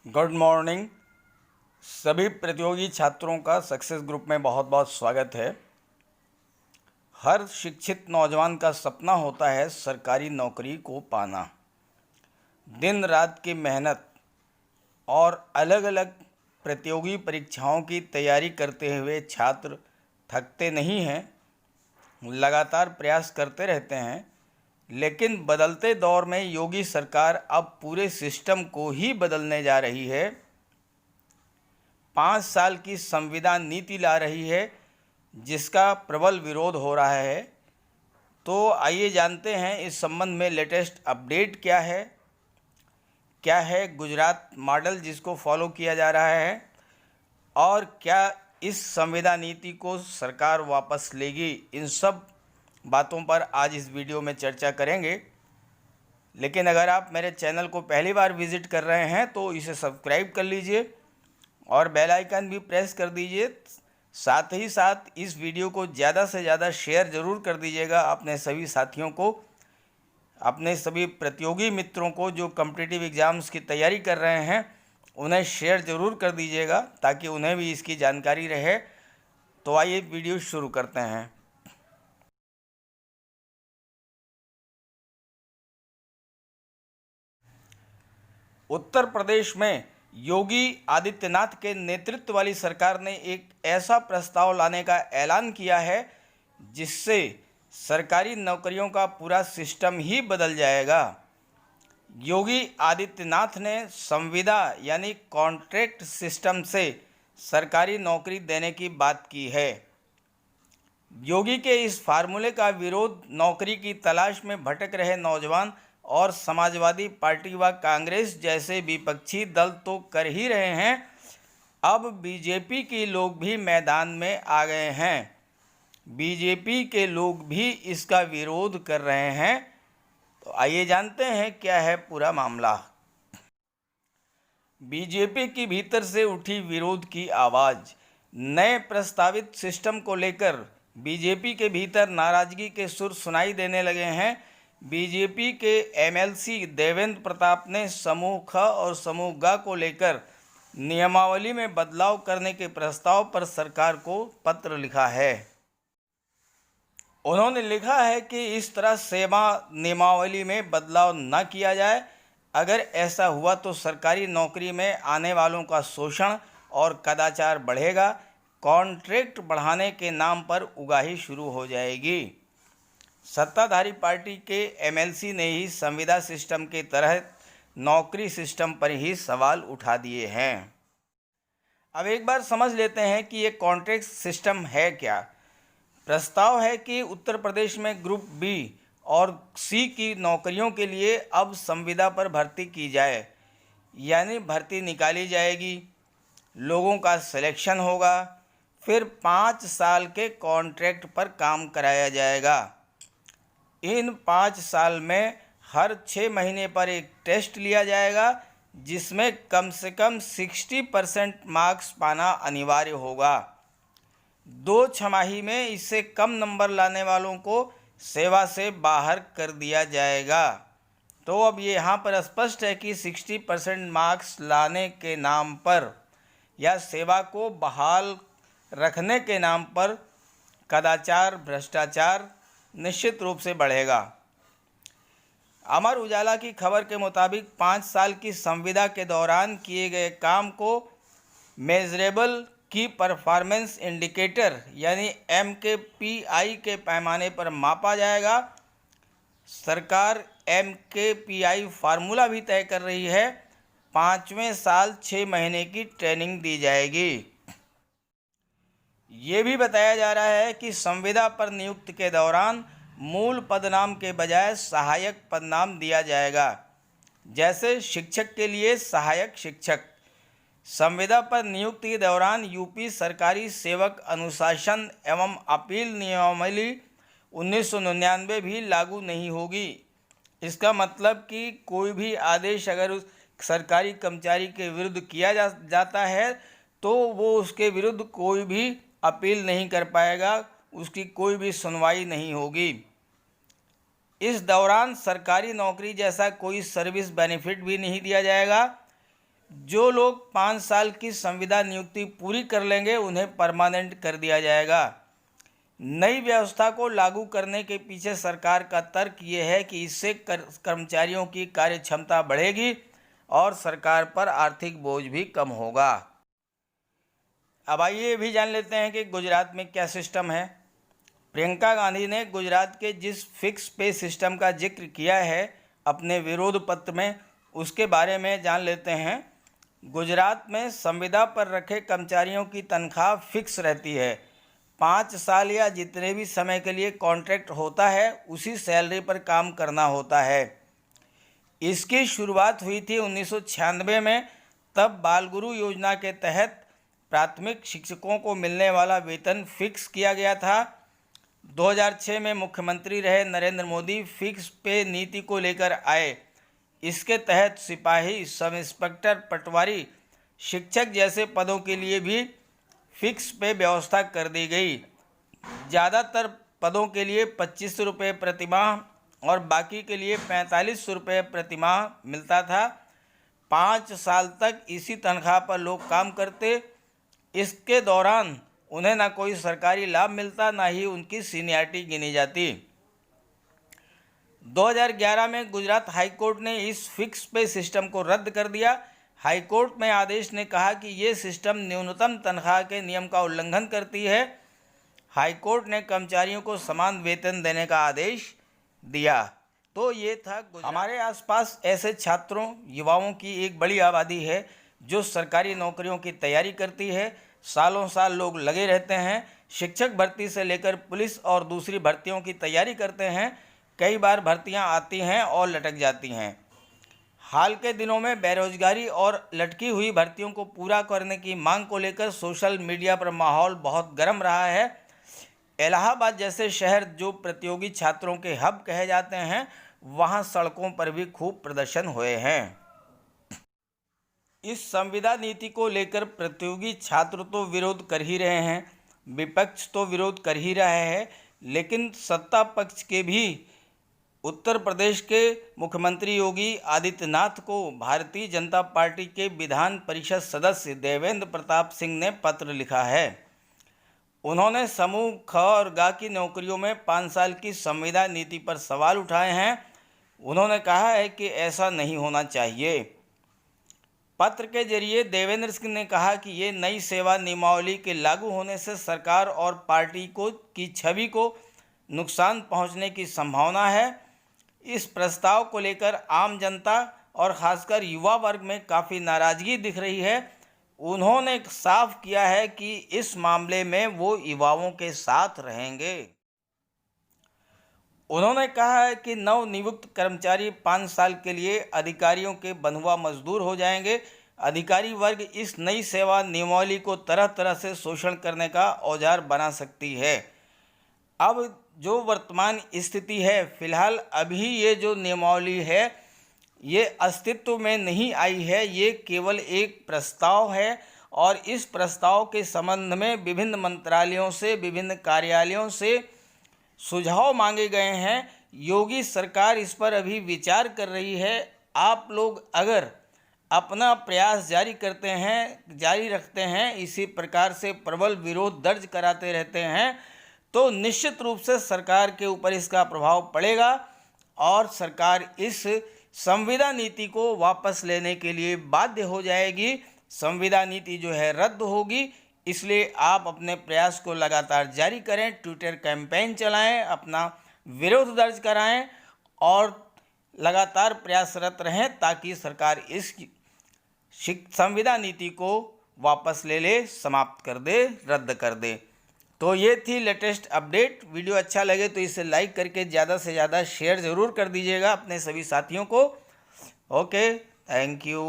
Good morning. सभी प्रतियोगी छात्रों का सक्सेस ग्रुप में बहुत बहुत स्वागत है। हर शिक्षित नौजवान का सपना होता है सरकारी नौकरी को पाना। दिन रात की मेहनत और अलग अलग प्रतियोगी परीक्षाओं की तैयारी करते हुए छात्र थकते नहीं हैं, लगातार प्रयास करते रहते हैं। लेकिन बदलते दौर में योगी सरकार अब पूरे सिस्टम को ही बदलने जा रही है। 5 साल की संविदा नीति ला रही है जिसका प्रबल विरोध हो रहा है। तो आइए जानते हैं इस संबंध में लेटेस्ट अपडेट क्या है गुजरात मॉडल जिसको फॉलो किया जा रहा है, और क्या इस संविदा नीति को सरकार वापस लेगी। इन सब बातों पर आज इस वीडियो में चर्चा करेंगे। लेकिन अगर आप मेरे चैनल को पहली बार विजिट कर रहे हैं तो इसे सब्सक्राइब कर लीजिए और बेल आइकन भी प्रेस कर दीजिए। साथ ही साथ इस वीडियो को ज़्यादा से ज़्यादा शेयर ज़रूर कर दीजिएगा अपने सभी साथियों को, अपने सभी प्रतियोगी मित्रों को जो कॉम्पिटिटिव एग्ज़ाम्स की तैयारी कर रहे हैं उन्हें शेयर ज़रूर कर दीजिएगा ताकि उन्हें भी इसकी जानकारी रहे। तो आइए वीडियो शुरू करते हैं। उत्तर प्रदेश में योगी आदित्यनाथ के नेतृत्व वाली सरकार ने एक ऐसा प्रस्ताव लाने का ऐलान किया है जिससे सरकारी नौकरियों का पूरा सिस्टम ही बदल जाएगा। योगी आदित्यनाथ ने संविदा यानी कॉन्ट्रैक्ट सिस्टम से सरकारी नौकरी देने की बात की है। योगी के इस फार्मूले का विरोध नौकरी की तलाश में भटक रहे नौजवान और समाजवादी पार्टी व कांग्रेस जैसे विपक्षी दल तो कर ही रहे हैं, अब बीजेपी के लोग भी मैदान में आ गए हैं। बीजेपी के लोग भी इसका विरोध कर रहे हैं। तो आइए जानते हैं क्या है पूरा मामला। बीजेपी की भीतर से उठी विरोध की आवाज़। नए प्रस्तावित सिस्टम को लेकर बीजेपी के भीतर नाराजगी के सुर सुनाई देने लगे हैं। बीजेपी के एमएलसी देवेंद्र प्रताप ने समूह ख और समूह ग को लेकर नियमावली में बदलाव करने के प्रस्ताव पर सरकार को पत्र लिखा है। उन्होंने लिखा है कि इस तरह सेवा नियमावली में बदलाव न किया जाए। अगर ऐसा हुआ तो सरकारी नौकरी में आने वालों का शोषण और कदाचार बढ़ेगा। कॉन्ट्रैक्ट बढ़ाने के नाम पर उगाही शुरू हो जाएगी। सत्ताधारी पार्टी के एमएलसी ने ही संविदा सिस्टम के तरह नौकरी सिस्टम पर ही सवाल उठा दिए हैं। अब एक बार समझ लेते हैं कि ये कॉन्ट्रैक्ट सिस्टम है क्या। प्रस्ताव है कि उत्तर प्रदेश में ग्रुप बी और सी की नौकरियों के लिए अब संविदा पर भर्ती की जाए, यानी भर्ती निकाली जाएगी, लोगों का सिलेक्शन होगा, फिर 5 साल के कॉन्ट्रैक्ट पर काम कराया जाएगा। इन 5 साल में हर 6 महीने पर एक टेस्ट लिया जाएगा जिसमें कम से कम 60% मार्क्स पाना अनिवार्य होगा। 2 छमाही में इससे कम नंबर लाने वालों को सेवा से बाहर कर दिया जाएगा। तो अब ये यहाँ पर स्पष्ट है कि 60% मार्क्स लाने के नाम पर या सेवा को बहाल रखने के नाम पर कदाचार, भ्रष्टाचार निश्चित रूप से बढ़ेगा। अमर उजाला की खबर के मुताबिक 5 साल की संविदा के दौरान किए गए काम को मेजरेबल की परफॉर्मेंस इंडिकेटर यानी MKPI के पैमाने पर मापा जाएगा। सरकार MKPI फार्मूला भी तय कर रही है। 5वें साल 6 महीने की ट्रेनिंग दी जाएगी। ये भी बताया जा रहा है कि संविदा पर नियुक्ति के दौरान मूल पदनाम के बजाय सहायक पदनाम दिया जाएगा। जैसे शिक्षक के लिए सहायक शिक्षक। संविदा पर नियुक्ति के दौरान यूपी सरकारी सेवक अनुशासन एवं अपील नियमावली 1999 भी लागू नहीं होगी। इसका मतलब कि कोई भी आदेश अगर उस सरकारी कर्मचारी के विरुद्ध किया जाता है तो वो उसके विरुद्ध कोई भी अपील नहीं कर पाएगा, उसकी कोई भी सुनवाई नहीं होगी। इस दौरान सरकारी नौकरी जैसा कोई सर्विस बेनिफिट भी नहीं दिया जाएगा। जो लोग 5 साल की संविदा नियुक्ति पूरी कर लेंगे उन्हें परमानेंट कर दिया जाएगा। नई व्यवस्था को लागू करने के पीछे सरकार का तर्क ये है कि इससे कर्मचारियों की कार्य क्षमता बढ़ेगी और सरकार पर आर्थिक बोझ भी कम होगा। अब आइए भी जान लेते हैं कि गुजरात में क्या सिस्टम है। प्रियंका गांधी ने गुजरात के जिस फिक्स पे सिस्टम का जिक्र किया है अपने विरोध पत्र में, उसके बारे में जान लेते हैं। गुजरात में संविदा पर रखे कर्मचारियों की तनख्वाह फिक्स रहती है। 5 साल या जितने भी समय के लिए कॉन्ट्रैक्ट होता है उसी सैलरी पर काम करना होता है। इसकी शुरुआत हुई थी 1996 में। तब बालगुरु योजना के तहत प्राथमिक शिक्षकों को मिलने वाला वेतन फिक्स किया गया था। 2006 में मुख्यमंत्री रहे नरेंद्र मोदी फिक्स पे नीति को लेकर आए। इसके तहत सिपाही, सब इंस्पेक्टर, पटवारी, शिक्षक जैसे पदों के लिए भी फिक्स पे व्यवस्था कर दी गई। ज़्यादातर पदों के लिए 25 रुपये प्रतिमाह और बाकी के लिए 45 रुपये प्रतिमाह मिलता था। 5 साल तक इसी तनख्वाह पर लोग काम करते। इसके दौरान उन्हें ना कोई सरकारी लाभ मिलता, ना ही उनकी सीनियरिटी गिनी जाती। 2011 में गुजरात हाईकोर्ट ने इस फिक्स पे सिस्टम को रद्द कर दिया। हाईकोर्ट में आदेश ने कहा कि ये सिस्टम न्यूनतम तनख्वाह के नियम का उल्लंघन करती है। हाईकोर्ट ने कर्मचारियों को समान वेतन देने का आदेश दिया। तो ये था हमारे आसपास ऐसे छात्रों, युवाओं की एक बड़ी आबादी है जो सरकारी नौकरियों की तैयारी करती है। सालों साल लोग लगे रहते हैं, शिक्षक भर्ती से लेकर पुलिस और दूसरी भर्तियों की तैयारी करते हैं। कई बार भर्तियां आती हैं और लटक जाती हैं। हाल के दिनों में बेरोजगारी और लटकी हुई भर्तियों को पूरा करने की मांग को लेकर सोशल मीडिया पर माहौल बहुत गर्म रहा है। इलाहाबाद जैसे शहर जो प्रतियोगी छात्रों के हब कहे जाते हैं, वहां सड़कों पर भी खूब प्रदर्शन हुए हैं। इस संविदा नीति को लेकर प्रतियोगी छात्र तो विरोध कर ही रहे हैं, विपक्ष तो विरोध कर ही रहा है, लेकिन सत्ता पक्ष के भी उत्तर प्रदेश के मुख्यमंत्री योगी आदित्यनाथ को भारतीय जनता पार्टी के विधान परिषद सदस्य देवेंद्र प्रताप सिंह ने पत्र लिखा है। उन्होंने समूह ख और ग की नौकरियों में 5 साल की संविदा नीति पर सवाल उठाए हैं। उन्होंने कहा है कि ऐसा नहीं होना चाहिए। पत्र के जरिए देवेंद्र सिंह ने कहा कि ये नई सेवा नियमावली के लागू होने से सरकार और पार्टी की छवि को नुकसान पहुंचने की संभावना है। इस प्रस्ताव को लेकर आम जनता और खासकर युवा वर्ग में काफ़ी नाराज़गी दिख रही है। उन्होंने साफ किया है कि इस मामले में वो युवाओं के साथ रहेंगे। उन्होंने कहा है कि नवनियुक्त कर्मचारी 5 साल के लिए अधिकारियों के बंधुआ मजदूर हो जाएंगे। अधिकारी वर्ग इस नई सेवा नियमावली को तरह तरह से शोषण करने का औजार बना सकती है। अब जो वर्तमान स्थिति है, फिलहाल अभी ये जो नियमावली है ये अस्तित्व में नहीं आई है, ये केवल एक प्रस्ताव है और इस प्रस्ताव के संबंध में विभिन्न मंत्रालयों से, विभिन्न कार्यालयों से सुझाव मांगे गए हैं। योगी सरकार इस पर अभी विचार कर रही है। आप लोग अगर अपना प्रयास जारी रखते हैं, इसी प्रकार से प्रबल विरोध दर्ज कराते रहते हैं, तो निश्चित रूप से सरकार के ऊपर इसका प्रभाव पड़ेगा और सरकार इस संविदा नीति को वापस लेने के लिए बाध्य हो जाएगी। संविदा नीति जो है रद्द होगी। इसलिए आप अपने प्रयास को लगातार जारी करें, ट्विटर कैंपेन चलाएं, अपना विरोध दर्ज कराएं और लगातार प्रयासरत रहें ताकि सरकार इस संविदा नीति को वापस ले, समाप्त कर दे, रद्द कर दे। तो ये थी लेटेस्ट अपडेट। वीडियो अच्छा लगे तो इसे लाइक करके ज़्यादा से ज़्यादा शेयर ज़रूर कर दीजिएगा अपने सभी साथियों को। Okay, thank you.